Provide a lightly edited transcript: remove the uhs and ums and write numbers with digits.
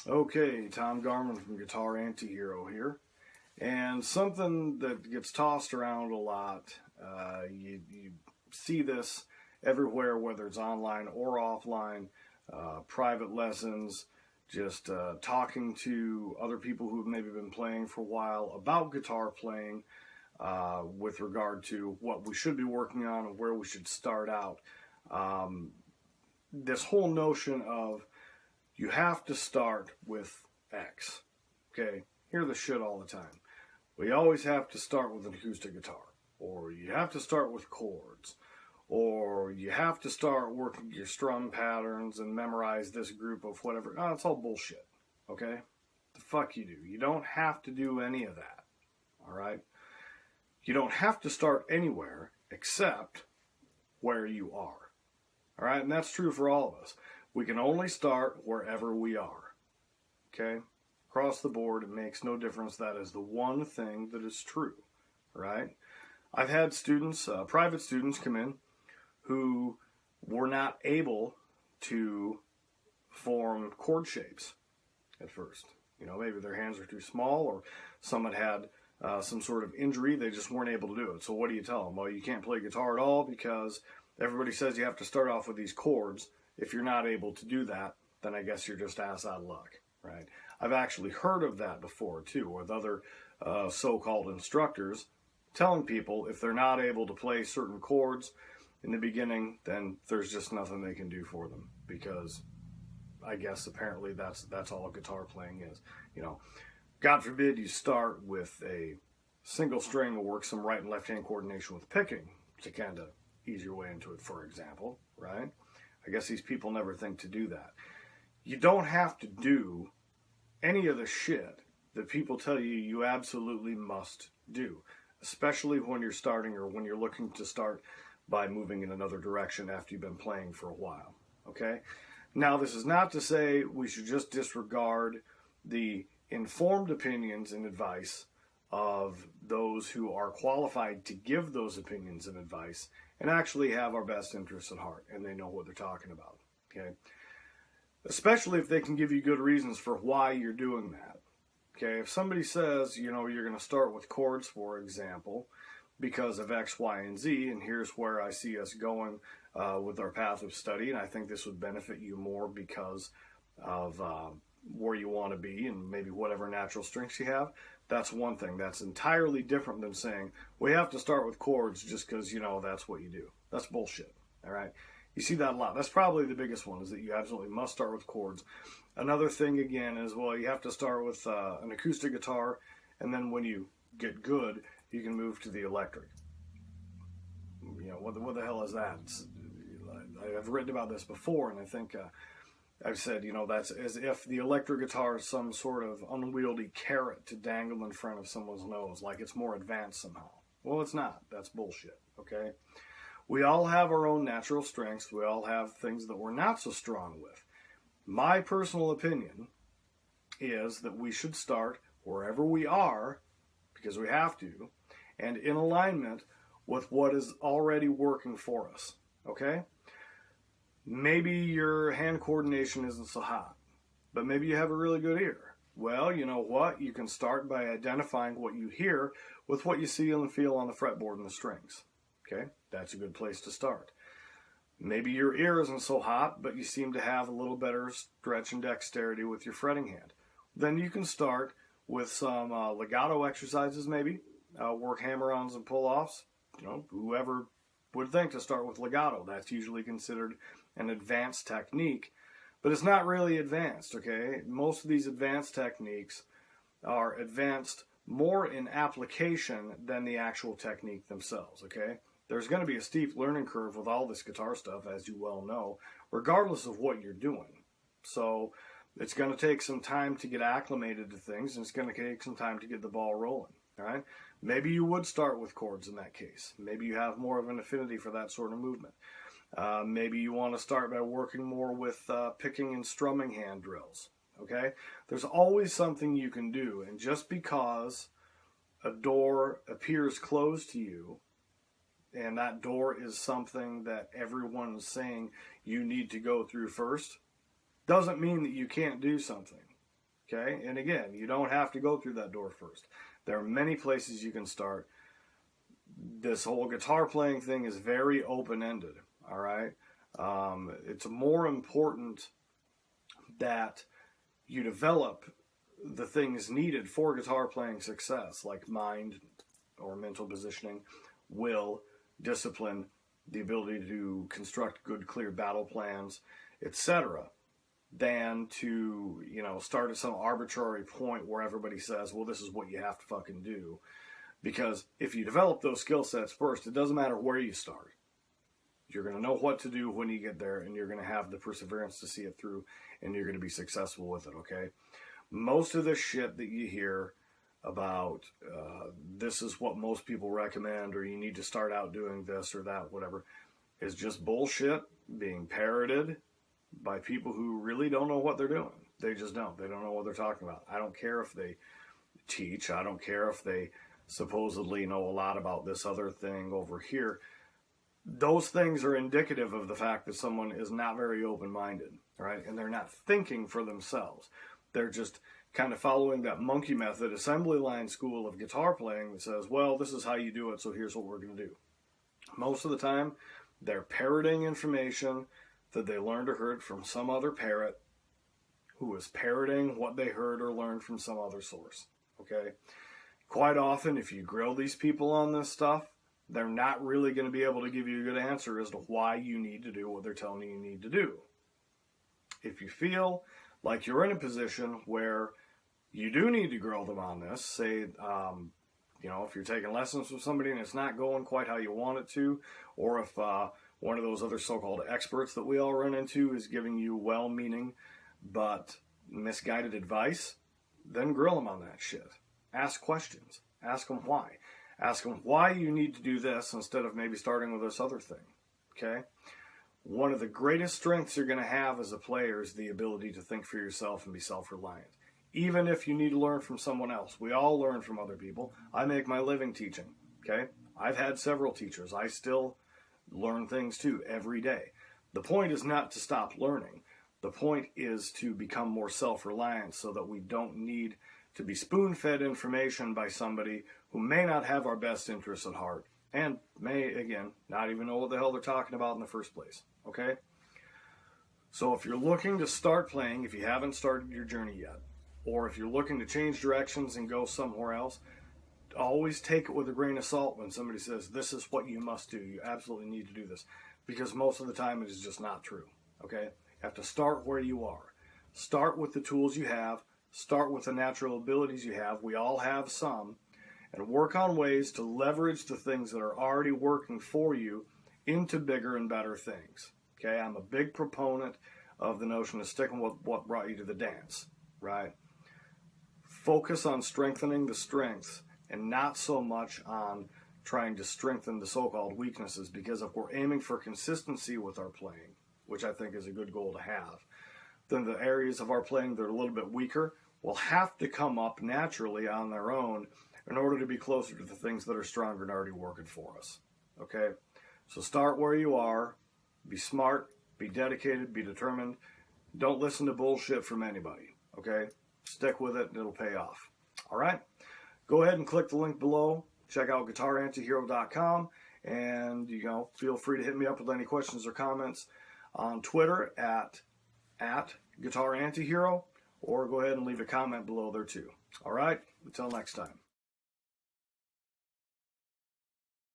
Okay, Tom Garman from Guitar Antihero here. And something that gets tossed around a lot, you see this everywhere, whether it's online or offline, private lessons, just talking to other people who've maybe been playing for a while about guitar playing with regard to what we should be working on and where we should start out. This whole notion of you have to start with X. Okay, hear the shit all the time. We always have to start with an acoustic guitar, or you have to start with chords, or you have to start working your strum patterns and memorize this group of whatever. Oh, it's all bullshit. Okay, the fuck you do. You don't have to do any of that. All right, you don't have to start anywhere except where you are. All right, and that's true for all of us. We can only start wherever we are. Okay? Across the board, it makes no difference. That is the one thing that is true. Right? I've had students, private students, come in who were not able to form chord shapes at first. You know, maybe their hands are too small, or someone had some sort of injury. They just weren't able to do it. So what do you tell them? Well, you can't play guitar at all because everybody says you have to start off with these chords. If you're not able to do that, then I guess you're just ass out of luck, right? I've actually heard of that before, too, with other so-called instructors telling people if they're not able to play certain chords in the beginning, then there's just nothing they can do for them, because I guess apparently that's all guitar playing is. You know, God forbid you start with a single string and work some right and left-hand coordination with picking to kind of ease your way into it, for example, right? I guess these people never think to do that. You don't have to do any of the shit that people tell you you absolutely must do, especially when you're starting or when you're looking to start by moving in another direction after you've been playing for a while, okay? Now, this is not to say we should just disregard the informed opinions and advice of those who are qualified to give those opinions and advice and actually have our best interests at heart, and they know what they're talking about, okay? Especially if they can give you good reasons for why you're doing that, okay? If somebody says, you know, you're going to start with chords, for example, because of X, Y, and Z, and here's where I see us going with our path of study, and I think this would benefit you more because of where you want to be and maybe whatever natural strengths you have, that's one thing. That's entirely different than saying, we have to start with chords just because, you know, that's what you do. That's bullshit, all right? You see that a lot. That's probably the biggest one, is that you absolutely must start with chords. Another thing, again, is, well, you have to start with an acoustic guitar, and then when you get good, you can move to the electric. You know, what the hell is that? I've written about this before, and I think I've said, you know, that's as if the electric guitar is some sort of unwieldy carrot to dangle in front of someone's nose, like it's more advanced somehow. Well, it's not. That's bullshit, okay? We all have our own natural strengths. We all have things that we're not so strong with. My personal opinion is that we should start wherever we are, because we have to, and in alignment with what is already working for us, okay? Maybe your hand coordination isn't so hot, but maybe you have a really good ear. Well, you know what? You can start by identifying what you hear with what you see and feel on the fretboard and the strings. Okay? That's a good place to start. Maybe your ear isn't so hot, but you seem to have a little better stretch and dexterity with your fretting hand. Then you can start with some legato exercises, maybe. Work hammer-ons and pull-offs. You know, whoever would think to start with legato. That's usually considered an advanced technique, but it's not really advanced, okay? Most of these advanced techniques are advanced more in application than the actual technique themselves, okay? There's going to be a steep learning curve with all this guitar stuff, as you well know, regardless of what you're doing. So it's going to take some time to get acclimated to things, and it's going to take some time to get the ball rolling, all right? Maybe you would start with chords in that case. Maybe you have more of an affinity for that sort of movement. Maybe you want to start by working more with picking and strumming hand drills, okay? There's always something you can do, and just because a door appears closed to you, and that door is something that everyone is saying you need to go through first, doesn't mean that you can't do something, Okay? And again, you don't have to go through that door first. There are many places you can start. This whole guitar playing thing is very open-ended, all right? It's more important that you develop the things needed for guitar playing success, like mind or mental positioning, will, discipline, the ability to construct good, clear battle plans, etc., than to, start at some arbitrary point where everybody says, well, this is what you have to fucking do. Because if you develop those skill sets first, it doesn't matter where you start. You're going to know what to do when you get there, and you're going to have the perseverance to see it through, and you're going to be successful with it, okay? Most of the shit that you hear about this is what most people recommend, or you need to start out doing this or that, whatever, is just bullshit being parroted by people who really don't know what they're doing. They just don't. They don't know what they're talking about. I don't care if they teach. I don't care if they supposedly know a lot about this other thing over here. Those things are indicative of the fact that someone is not very open-minded, right? And they're not thinking for themselves. They're just kind of following that monkey method assembly line school of guitar playing that says, well, this is how you do it, so here's what we're going to do. Most of the time, they're parroting information that they learned or heard from some other parrot who is parroting what they heard or learned from some other source, okay? Quite often, if you grill these people on this stuff, they're not really going to be able to give you a good answer as to why you need to do what they're telling you need to do. If you feel like you're in a position where you do need to grill them on this, say, if you're taking lessons from somebody and it's not going quite how you want it to, or if one of those other so-called experts that we all run into is giving you well-meaning but misguided advice, then grill them on that shit. Ask questions. Ask them why. Ask them why you need to do this instead of maybe starting with this other thing. Okay? One of the greatest strengths you're going to have as a player is the ability to think for yourself and be self-reliant. Even if you need to learn from someone else. We all learn from other people. I make my living teaching. Okay? I've had several teachers. I still learn things too every day. The point is not to stop learning. The point is to become more self-reliant so that we don't need to be spoon-fed information by somebody who may not have our best interests at heart and may, again, not even know what the hell they're talking about in the first place, okay? So if you're looking to start playing, if you haven't started your journey yet, or if you're looking to change directions and go somewhere else, always take it with a grain of salt when somebody says, this is what you must do, you absolutely need to do this, because most of the time it is just not true, okay? You have to start where you are. Start with the tools you have. Start with the natural abilities you have. We all have some. And work on ways to leverage the things that are already working for you into bigger and better things. Okay, I'm a big proponent of the notion of sticking with what brought you to the dance, right? Focus on strengthening the strengths and not so much on trying to strengthen the so-called weaknesses, because if we're aiming for consistency with our playing, which I think is a good goal to have, then the areas of our playing that are a little bit weaker will have to come up naturally on their own in order to be closer to the things that are stronger and already working for us. Okay? So start where you are. Be smart. Be dedicated. Be determined. Don't listen to bullshit from anybody. Okay? Stick with it and it'll pay off. All right? Go ahead and click the link below. Check out guitarantihero.com, and feel free to hit me up with any questions or comments on Twitter at guitarantihero, or go ahead and leave a comment below there too. All right? Until next time.